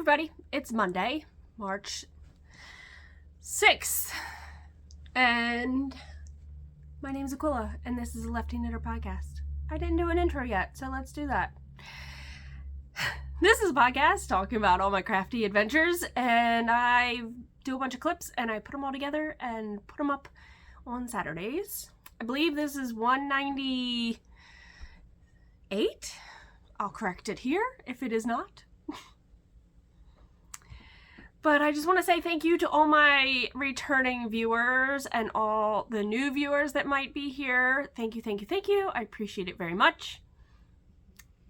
everybody, it's Monday, March 6th, and my name's Aquila, and this is a Lefty Knitter podcast. I didn't do an intro yet, so let's do that. This is a podcast talking about all my crafty adventures, and I do a bunch of clips, and I put them all together and put them up on Saturdays. I believe this is 198. I'll correct it here if it is not. But I just want to say thank you to all my returning viewers and all the new viewers that might be here. Thank you, thank you, thank you. I appreciate it very much.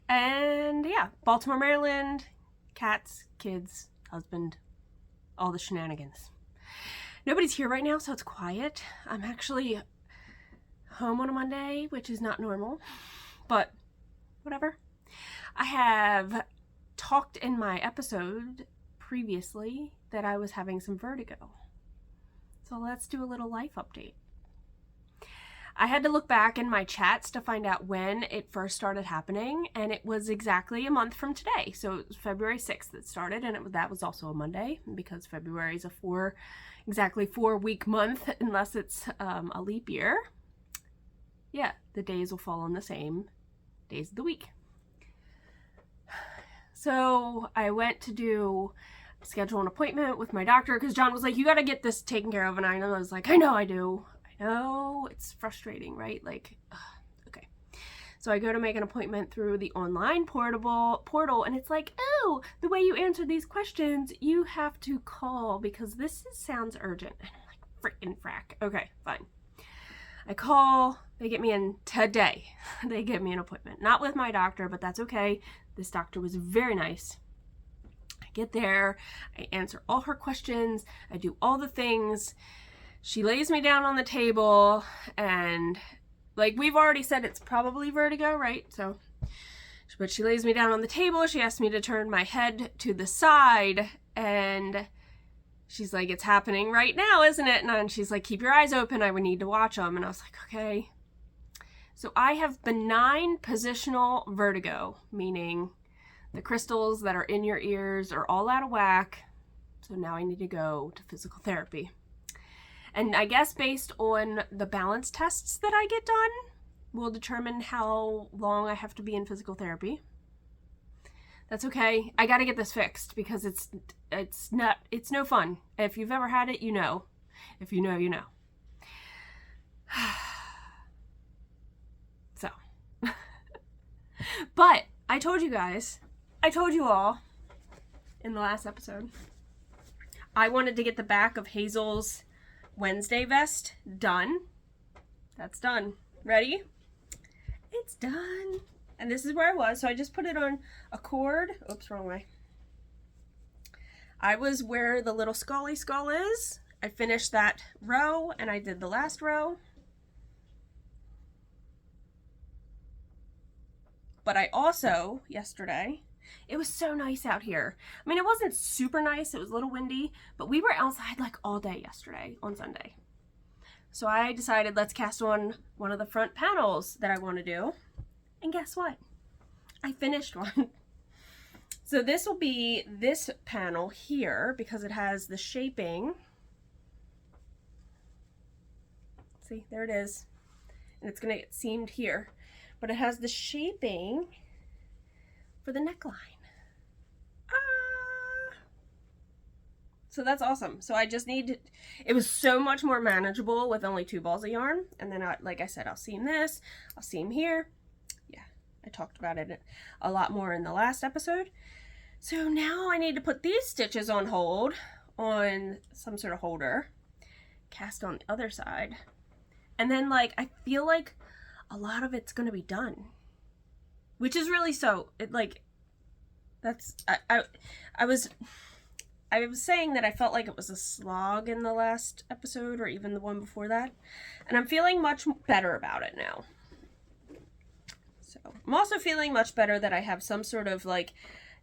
And yeah, Baltimore, Maryland, cats, kids, husband, all the shenanigans. Nobody's here right now, so it's quiet. I'm actually home on a Monday, which is not normal, but whatever. I have talked in my episode previously that I was having some vertigo. So let's do a little life update. I had to look back in my chats to find out when it first started happening, and it was exactly a month from today. So it was February 6th that started, and that was also a Monday, because February is exactly 4-week month, unless it's a leap year. Yeah, the days will fall on the same days of the week. So I went to schedule an appointment with my doctor because John was like, you got to get this taken care of. And I was like, I know I do. I know. It's frustrating, right? Like, okay. So I go to make an appointment through the online portal, and it's like, oh, the way you answer these questions, you have to call because this sounds urgent. And I'm like, frickin' frack. Okay, fine. I call, they get me in today. They get me an appointment. Not with my doctor, but that's okay. This doctor was very nice. I get there, I answer all her questions, I do all the things. She lays me down on the table, and like we've already said, it's probably vertigo, right? So, but she lays me down on the table, she asks me to turn my head to the side, and she's like, it's happening right now, isn't it? And she's like, keep your eyes open, I would need to watch them. And I was like, okay. So I have benign positional vertigo, meaning the crystals that are in your ears are all out of whack. So now I need to go to physical therapy. And I guess based on the balance tests that I get done, will determine how long I have to be in physical therapy. That's okay. I got to get this fixed because it's no fun. If you've ever had it, you know. If you know, you know. So. But I told you all in the last episode, I wanted to get the back of Hazel's Wednesday vest done. That's done. Ready? It's done. And this is where I was. So I just put it on a cord. Oops, wrong way. I was where the little scully skull is. I finished that row and I did the last row. But I also, yesterday, it was so nice out here. I mean, it wasn't super nice. It was a little windy, but we were outside like all day yesterday on Sunday. So I decided let's cast on one of the front panels that I want to do. And guess what? I finished one. So this will be this panel here because it has the shaping. See, there it is. And it's going to get seamed here. But it has the shaping for the neckline. So that's awesome. So I just need to, it was so much more manageable with only 2 balls of yarn. And then, like I said, I'll seam this, I'll seam here. Yeah, I talked about it a lot more in the last episode. So now I need to put these stitches on hold on some sort of holder, cast on the other side. And then like, I feel like a lot of it's going to be done, which is really so, it like, that's, I was saying that I felt like it was a slog in the last episode or even the one before that. And I'm feeling much better about it now. So I'm also feeling much better that I have some sort of like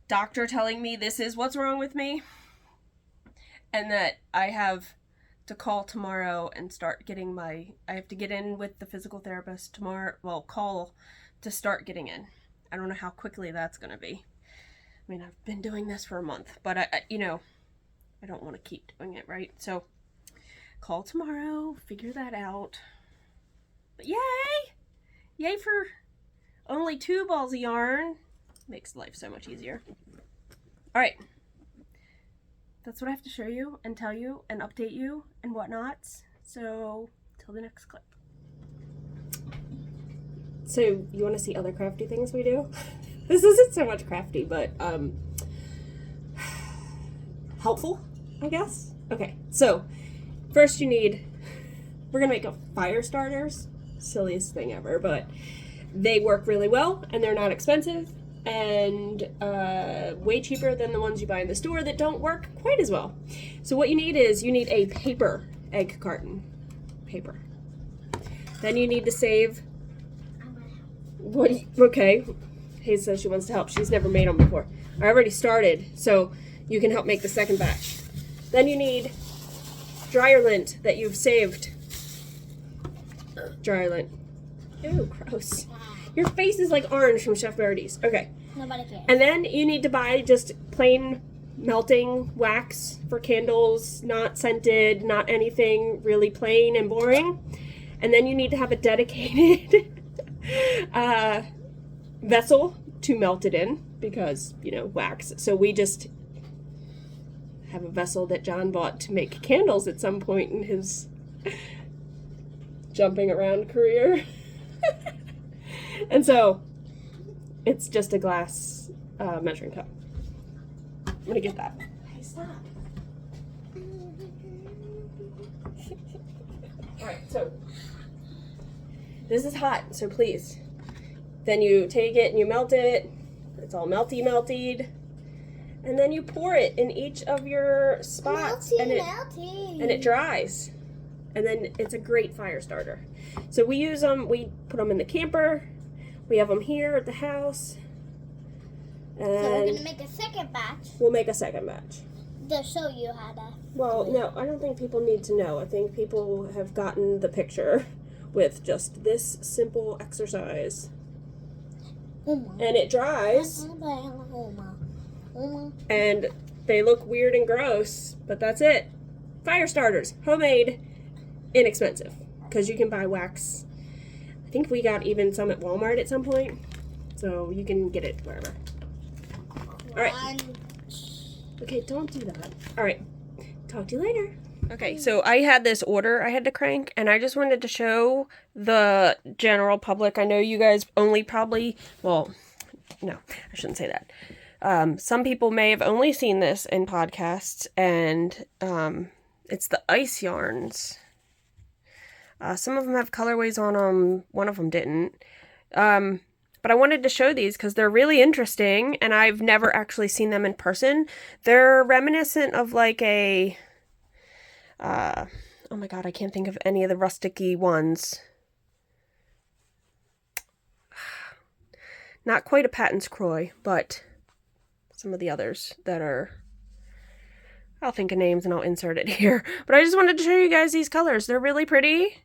doctor telling me this is what's wrong with me. And that I have to call tomorrow and start getting I have to get in with the physical therapist tomorrow. Well, call to start getting in. I don't know how quickly that's going to be. mean, I've been doing this for a month, but I you know, I don't want to keep doing it, right? So call tomorrow, figure that out. But yay! Yay for only 2 balls of yarn. Makes life so much easier. All right. That's what I have to show you and tell you and update you and whatnots. So till the next clip. So you want to see other crafty things we do? This isn't so much crafty, but helpful, I guess. Okay, so first we're gonna make a fire starters. Silliest thing ever, but they work really well and they're not expensive and way cheaper than the ones you buy in the store that don't work quite as well. So what you need is a paper egg carton. Paper. Then you need to save okay. Hayes says she wants to help. She's never made them before. I already started, so you can help make the second batch. Then you need dryer lint that you've saved. Dryer lint. Ew, gross. Your face is like orange from Chef Boyardee's. Okay. Nobody cares. And then you need to buy just plain melting wax for candles, not scented, not anything, really plain and boring. And then you need to have a dedicated vessel to melt it in because, you know, wax. So we just have a vessel that John bought to make candles at some point in his jumping around career. And so it's just a glass measuring cup. I'm gonna get that. Hey, stop. Alright, so this is hot, so please. Then you take it and you melt it. It's all melty-meltied. And then you pour it in each of your spots. Melty. And it dries. And then it's a great fire starter. So we use them, we put them in the camper. We have them here at the house. And So we're going to make a second batch. We'll make a second batch. To show you how to. Well, no, I don't think people need to know. I think people have gotten the picture with just this simple exercise. And it dries. And they look weird and gross, but that's it. Fire starters, homemade, inexpensive, because you can buy wax. I think we got even some at Walmart at some point, so you can get it wherever. All right. Okay, don't do that. All right, talk to you later. Okay, so I had this order I had to crank, and I just wanted to show the general public. I know you guys only probably, well, no, I shouldn't say that. Some people may have only seen this in podcasts, and it's the ice yarns. Some of them have colorways on them. One of them didn't. But I wanted to show these because they're really interesting, and I've never actually seen them in person. They're reminiscent of like a... oh my god, I can't think of any of the rustic-y ones. Not quite a Patton's Croix, but some of the others that are... I'll think of names and I'll insert it here. But I just wanted to show you guys these colors. They're really pretty.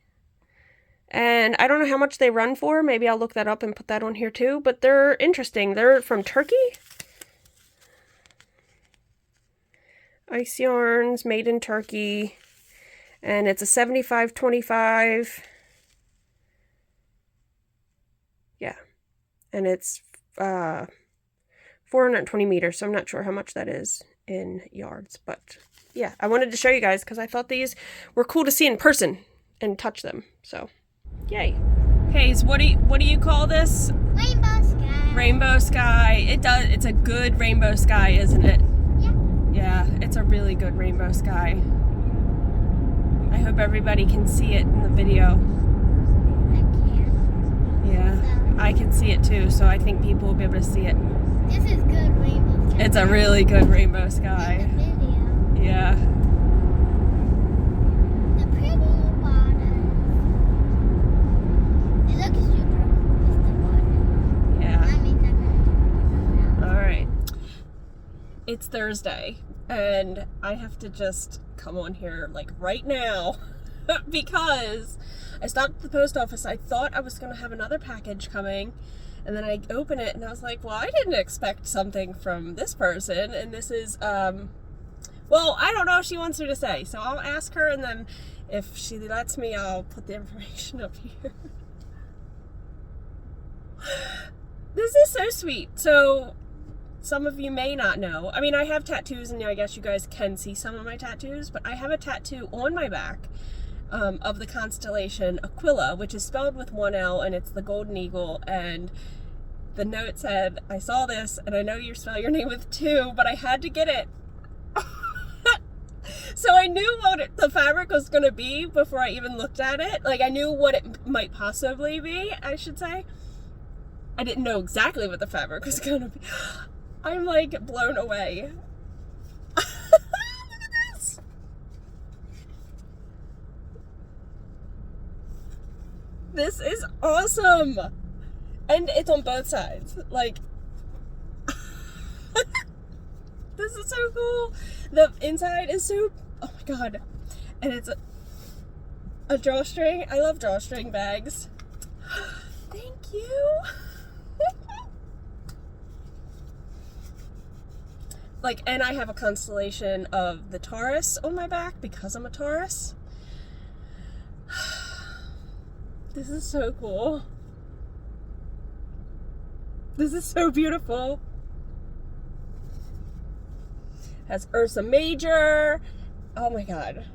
And I don't know how much they run for. Maybe I'll look that up and put that on here too. But they're interesting. They're from Turkey. Ice yarns made in Turkey. And it's a 75-25. Yeah. And it's 420 meters. So I'm not sure how much that is in yards. But yeah, I wanted to show you guys because I thought these were cool to see in person and touch them. So yay. Hayes, what do you call this? Rainbow sky. Rainbow sky. It's a good rainbow sky, isn't it? Yeah. Yeah, it's a really good rainbow sky. I hope everybody can see it in the video. I can. Yeah, I can see it too, so I think people will be able to see it. This is good rainbow sky. It's a really good rainbow sky. In the video. Yeah. The pretty water. It looks super cool with the water. Yeah. I mean, I'm gonna Alright. It's Thursday, and I have to just come on here, like, right now, because I stopped at the post office. I thought I was going to have another package coming, And then I open it and I was like, well, I didn't expect something from this person. And this is, well, I don't know if she wants her to say. So I'll ask her, and then if she lets me, I'll put the information up here. This is so sweet. So some of you may not know. I mean, I have tattoos, and I guess you guys can see some of my tattoos, but I have a tattoo on my back of the constellation Aquila, which is spelled with one L, and it's the golden eagle. And the note said, I saw this, and I know you spell your name with two, but I had to get it. So I knew what the fabric was going to be before I even looked at it. Like, I knew what it might possibly be, I should say. I didn't know exactly what the fabric was going to be. I'm like blown away. Look at this. This is awesome. And it's on both sides. Like, this is so cool. The inside is so, oh my god. And it's a drawstring. I love drawstring bags. Thank you. Like, and I have a constellation of the Taurus on my back because I'm a Taurus. This is so cool. This is so beautiful. Has Ursa Major. Oh my god.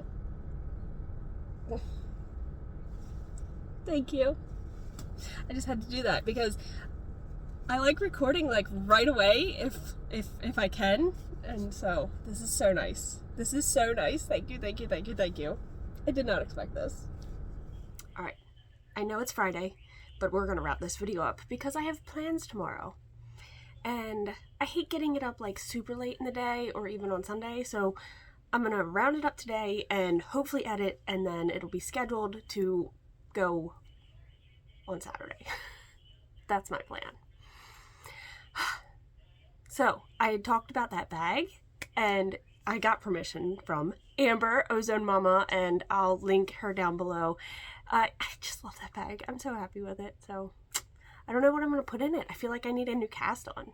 Thank you. I just had to do that because I like recording like right away if I can. And so this is so nice. This is so nice. Thank you, thank you, thank you, thank you. I did not expect this. All right. I know it's Friday, but we're going to wrap this video up because I have plans tomorrow. And I hate getting it up like super late in the day or even on Sunday, so I'm going to round it up today and hopefully edit, and then it'll be scheduled to go on Saturday. That's my plan. So, I had talked about that bag, and I got permission from Amber, Ozone Mama, and I'll link her down below. I just love that bag. I'm so happy with it. So, I don't know what I'm going to put in it. I feel like I need a new cast on,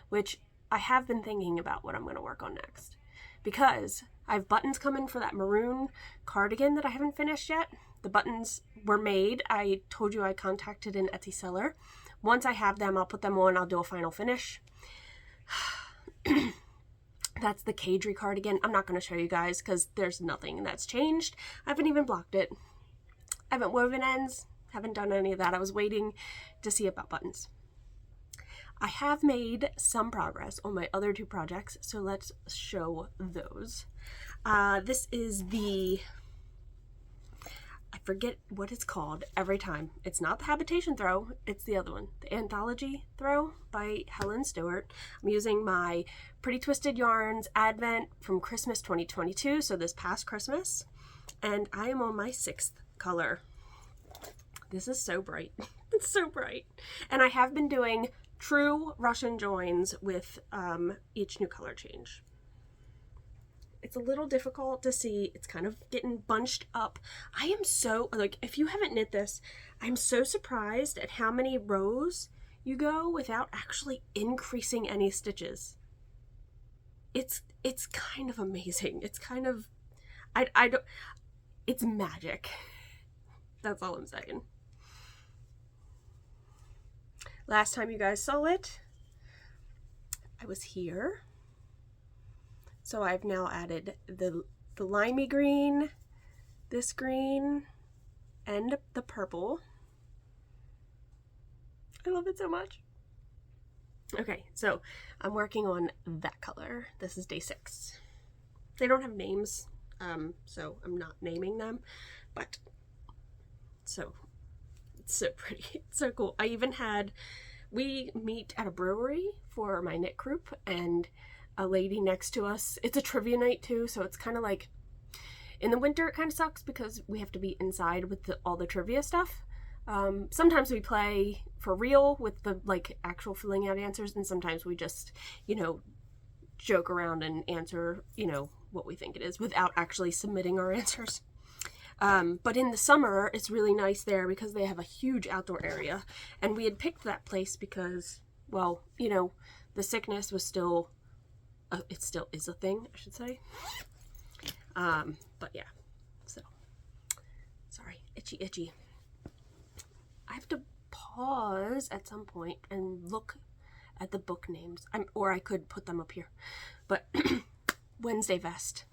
which I have been thinking about what I'm going to work on next. Because I have buttons coming for that maroon cardigan that I haven't finished yet. The buttons were made. I told you I contacted an Etsy seller. Once I have them, I'll put them on. I'll do a final finish. That's the Caidree cardigan. I'm not going to show you guys because there's nothing that's changed. I haven't even blocked it. I haven't woven ends. Haven't done any of that. I was waiting to see about buttons. I have made some progress on my other two projects, so let's show those. This is the, I forget what it's called every time. It's not the habitation throw, it's the other one. The Anthology throw by Helen Stewart. I'm using my Pretty Twisted Yarns Advent from Christmas 2022, so this past Christmas. And I am on my 6th color. This is so bright. It's so bright. And I have been doing true Russian joins with each new color change. It's a little difficult to see. It's kind of getting bunched up. I am so, like, if you haven't knit this, I'm so surprised at how many rows you go without actually increasing any stitches. It's kind of amazing. It's kind of, I don't, it's magic. That's all I'm saying. Last time you guys saw it, I was here. So I've now added the limey green, this green, and the purple. I love it so much. Okay, so I'm working on that color. This is day 6. They don't have names, so I'm not naming them, but so it's so pretty. It's so cool. I even had, we meet at a brewery for my knit group, and a lady next to us, it's a trivia night too, so it's kind of like, in the winter it kind of sucks because we have to be inside with all the trivia stuff. Sometimes we play for real with the like actual filling out answers, and sometimes we just, you know, joke around and answer, you know, what we think it is without actually submitting our answers. But in the summer, it's really nice there because they have a huge outdoor area. And we had picked that place because, well, you know, the sickness was still, it still is a thing, I should say. But yeah, so, sorry, itchy. I have to pause at some point and look at the book names. Or I could put them up here. But Wednesday vest.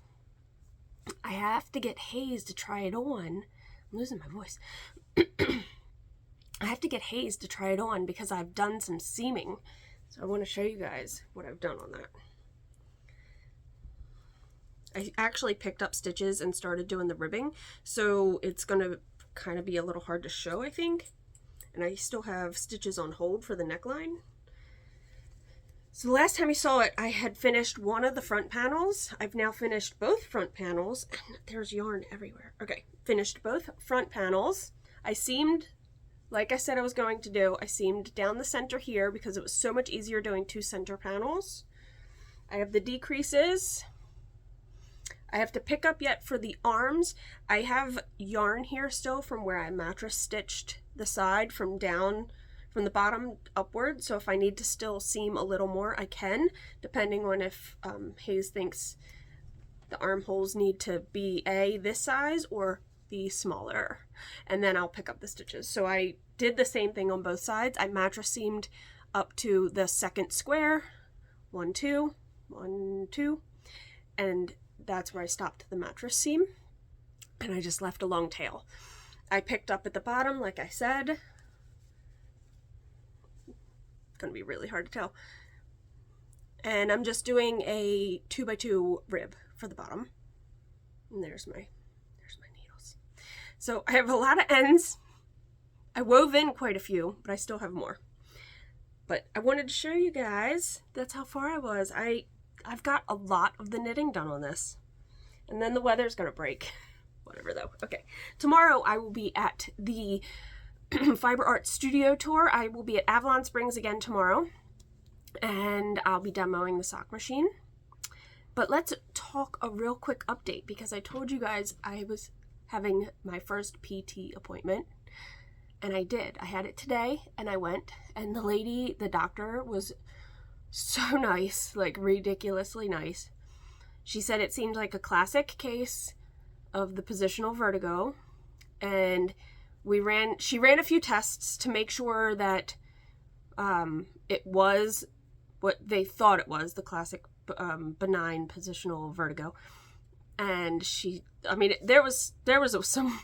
I have to get Hayes to try it on. I'm losing my voice. I have to get Hayes to try it on because I've done some seaming. So I want to show you guys what I've done on that. I actually picked up stitches and started doing the ribbing. So it's going to kind of be a little hard to show, I think. And I still have stitches on hold for the neckline. So the last time you saw it, I had finished one of the front panels. I've now finished both front panels. And there's yarn everywhere. Okay, finished both front panels. I seamed, like I said I was going to do, I seamed down the center here because it was so much easier doing 2 center panels. I have the decreases. I have to pick up yet for the arms. I have yarn here still from where I mattress stitched the side from the bottom upward, so if I need to still seam a little more, I can, depending on if Hayes thinks the armholes need to be this size or be smaller, and then I'll pick up the stitches. So I did the same thing on both sides. I mattress seamed up to the second square, 1, 2, 1, 2, and that's where I stopped the mattress seam, and I just left a long tail. I picked up at the bottom, like I said. Going to be really hard to tell, and I'm just doing a 2x2 rib for the bottom, and there's my needles. So I have a lot of ends. I wove in quite a few, but I still have more. But I wanted to show you guys, that's how far I was. I've got a lot of the knitting done on this, and then the weather's gonna break. Whatever though. Okay, tomorrow I will be at the Fiber Art Studio Tour. I will be at Avalon Springs again tomorrow, and I'll be demoing the sock machine. But let's talk a real quick update, because I told you guys I was having my first PT appointment, and I did. I had it today, and I went, and the doctor was so nice, like ridiculously nice. She said it seemed like a classic case of the positional vertigo, and she ran a few tests to make sure that it was what they thought it was, the classic benign positional vertigo. And there was some,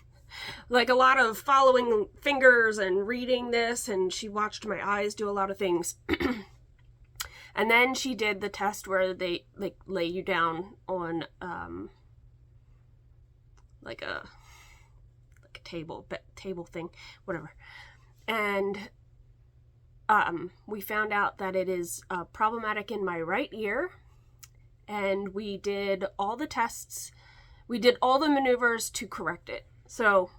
like, a lot of following fingers and reading this, and she watched my eyes do a lot of things. And then she did the test where they lay you down on like a table thing, whatever, and we found out that it is problematic in my right ear, and we did all the tests, we did all the maneuvers to correct it. So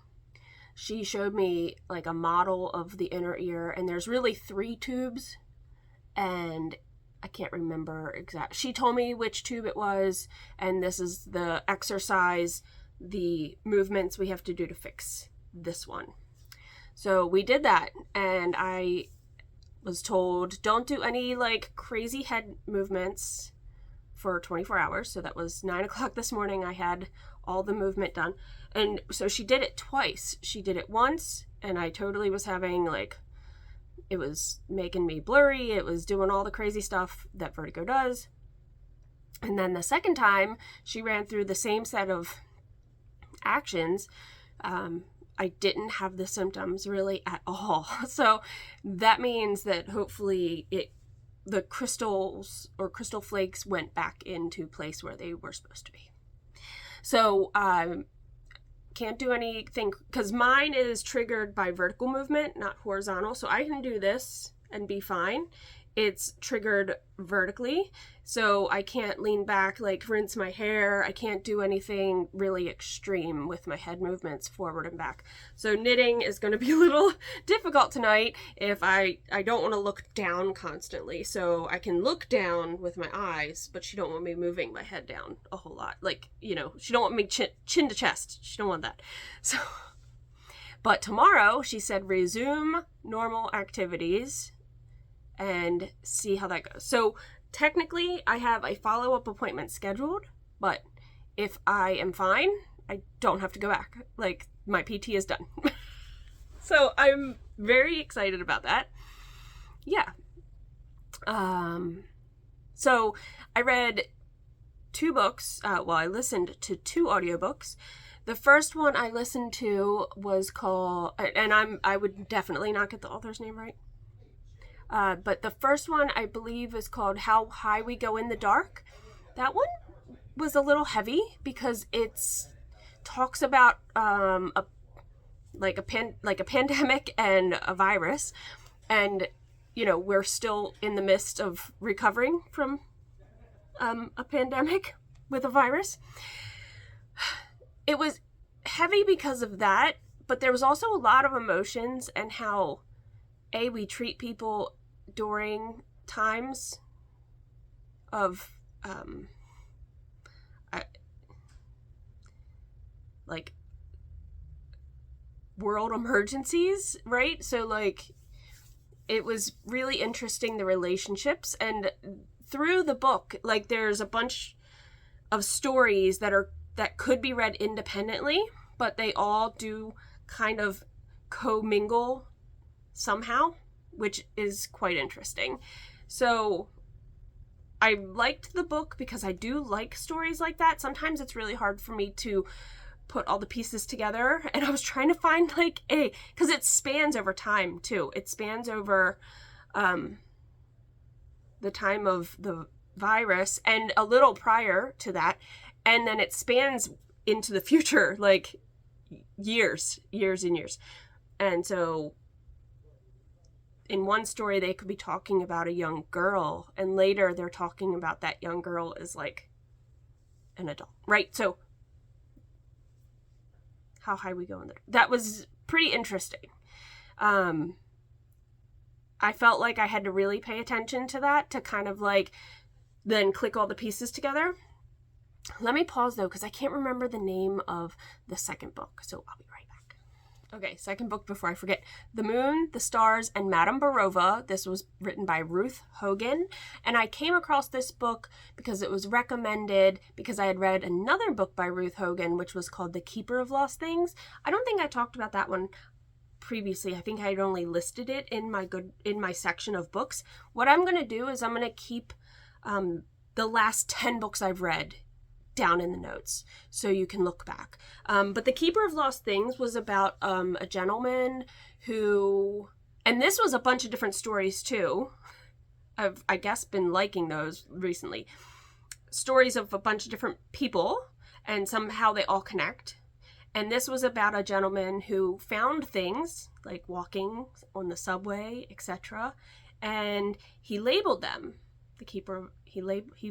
she showed me like a model of the inner ear, and there's really 3 tubes, and I can't remember exact. She told me which tube it was, and this is the exercise, the movements we have to do to fix this one. So we did that, and I was told don't do any like crazy head movements for 24 hours. So that was 9 o'clock this morning. I had all the movement done, and so she did it twice. She did it once, and I totally was having like, it was making me blurry. It was doing all the crazy stuff that vertigo does. And then the second time she ran through the same set of actions, I didn't have the symptoms really at all. So that means that hopefully the crystals or crystal flakes went back into place where they were supposed to be. So can't do anything, because mine is triggered by vertical movement, not horizontal. So I can do this and be fine. it's triggered vertically, so I can't lean back, like rinse my hair. I can't do anything really extreme with my head movements forward and back. So knitting is going to be a little difficult tonight if I don't want to look down constantly. So I can look down with my eyes, but she don't want me moving my head down a whole lot. Like, you know, she don't want me chin to chest. She don't want that. So, but tomorrow she said resume normal activities and see how that goes. So technically I have a follow-up appointment scheduled, but if I am fine, I don't have to go back. Like, my PT is done. So I'm very excited about that. Yeah. So I read 2 books. I listened to 2 audiobooks. The first one I listened to was called, and I would definitely not get the author's name right. But the first one, I believe, is called How High We Go in the Dark. That one was a little heavy because it's talks about a pandemic and a virus, and you know, we're still in the midst of recovering from a pandemic with a virus. It was heavy because of that, but there was also a lot of emotions and how we treat people during times of like world emergencies, right? So like it was really interesting, the relationships, and through the book, like there's a bunch of stories that could be read independently, but they all do kind of commingle somehow, which is quite interesting. So I liked the book because I do like stories like that. Sometimes it's really hard for me to put all the pieces together, and I was trying to find like because it spans over time too. It spans over the time of the virus and a little prior to that, and then it spans into the future, like years and years. And so in one story they could be talking about a young girl, and later they're talking about that young girl as like an adult, right? So how high we go in there. That was pretty interesting. I felt like I had to really pay attention to that to kind of like then click all the pieces together. Let me pause though, because I can't remember the name of the second book, so I'll be right back. Okay, second book before I forget. The Moon, the Stars, and Madame Burova. This was written by Ruth Hogan, and I came across this book because it was recommended because I had read another book by Ruth Hogan, which was called The Keeper of Lost Things. I don't think I talked about that one previously. I think I had only listed it in my section of books. What I'm going to do is I'm going to keep the last 10 books I've read down in the notes so you can look back. But The Keeper of Lost Things was about a gentleman who, and this was a bunch of different stories too. I've, I guess, been liking those recently. Stories of a bunch of different people and somehow they all connect. And this was about a gentleman who found things like walking on the subway, etc. And he labeled them. He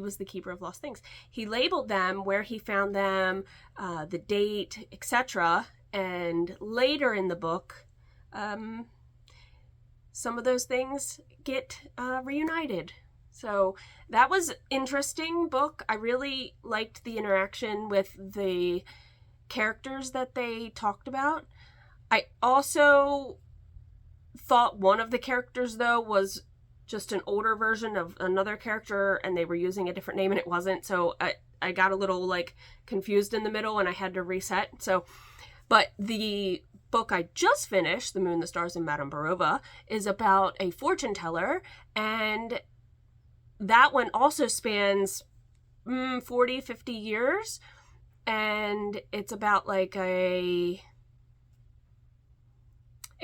was the keeper of lost things. He labeled them, where he found them, the date, etc. And later in the book, some of those things get reunited. So that was interesting book. I really liked the interaction with the characters that they talked about. I also thought one of the characters though was just an older version of another character, and they were using a different name and it wasn't. So I got a little like confused in the middle and I had to reset. So, but the book I just finished, The Moon, the Stars, and Madame Burova, is about a fortune teller, and that one also spans 40, 50 years. And it's about like it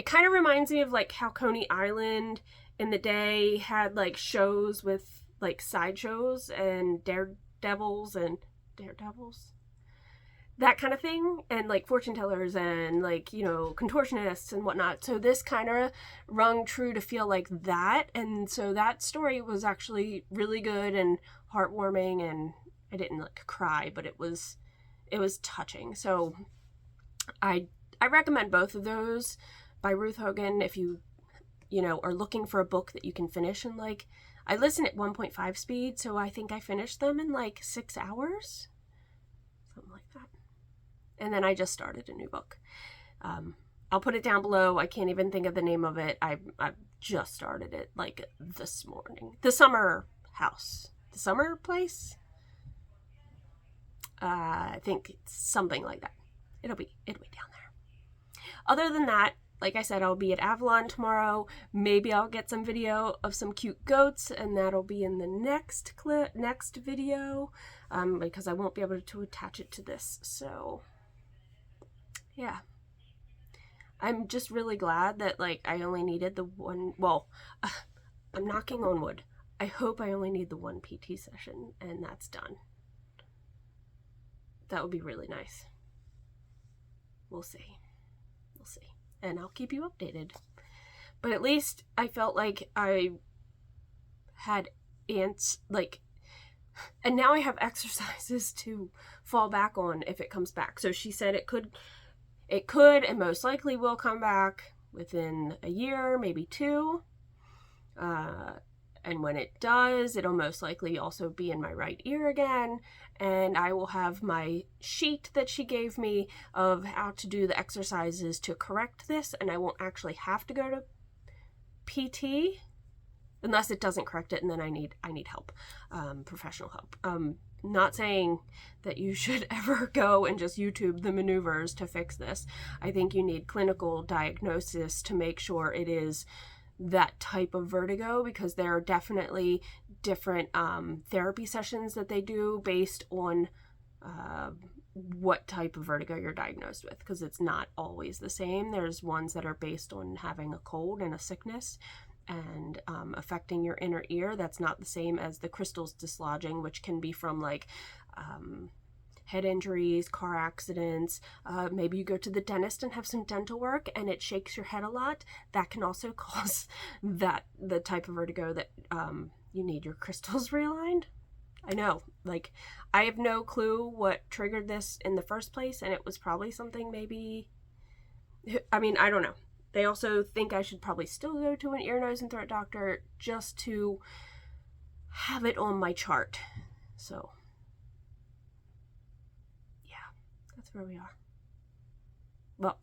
kind of reminds me of like how Coney Island in the day had like shows with like sideshows and daredevils. that kind of thing, and like fortune tellers and like, you know, contortionists and whatnot. So this kind of rung true to feel like that. And so that story was actually really good and heartwarming, and I didn't like cry, but it was touching. So I recommend both of those by Ruth Hogan if you know, are looking for a book that you can finish in like, I listen at 1.5 speed, so I think I finished them in like 6 hours, something like that. And then I just started a new book. I'll put it down below. I can't even think of the name of it. I just started it like this morning. The Summer House. The Summer Place? I think it's something like that. It'll be down there. Other than that, like I said, I'll be at Avalon tomorrow. Maybe I'll get some video of some cute goats, and that'll be in the next video, because I won't be able to attach it to this. So yeah, I'm just really glad that like I only needed the one. Well, I'm knocking on wood. I hope I only need the one PT session, and that's done. That would be really nice. We'll see. We'll see. And I'll keep you updated. But at least I felt like I had ants, like, and now I have exercises to fall back on if it comes back. So she said it could and most likely will come back within a year, maybe 2. And when it does, it'll most likely also be in my right ear again. And I will have my sheet that she gave me of how to do the exercises to correct this. And I won't actually have to go to PT unless it doesn't correct it. And then I need help, professional help. Not saying that you should ever go and just YouTube the maneuvers to fix this. I think you need clinical diagnosis to make sure it is that type of vertigo, because there are definitely different therapy sessions that they do based on what type of vertigo you're diagnosed with, because it's not always the same. There's ones that are based on having a cold and a sickness and affecting your inner ear. That's not the same as the crystals dislodging, which can be from like head injuries, car accidents, maybe you go to the dentist and have some dental work and it shakes your head a lot. That can also cause the type of vertigo that you need your crystals realigned. I know, like, I have no clue what triggered this in the first place, and it was probably something maybe, I mean, I don't know. They also think I should probably still go to an ear, nose, and throat doctor just to have it on my chart. So where we are. Well,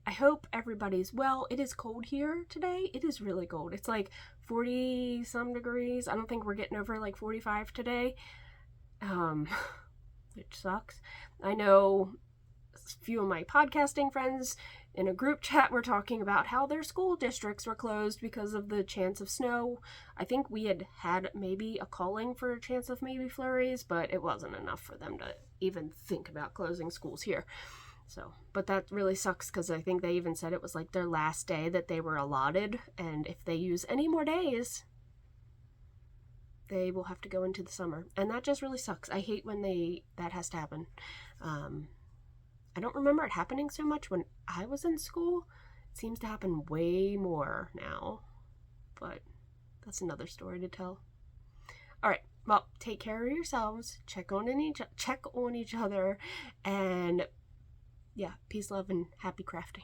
I hope everybody's well. It is cold here today. It is really cold. It's like 40 some degrees. I don't think we're getting over like 45 today, which sucks. I know a few of my podcasting friends in a group chat were talking about how their school districts were closed because of the chance of snow. I think we had maybe a calling for a chance of maybe flurries, but it wasn't enough for them to even think about closing schools here. So, but that really sucks, because I think they even said it was like their last day that they were allotted, and if they use any more days, they will have to go into the summer, and that just really sucks. I hate when that has to happen. I don't remember it happening so much when I was in school. It seems to happen way more now, but that's another story to tell. All right, well, take care of yourselves, check on each other, and yeah, peace, love, and happy crafting.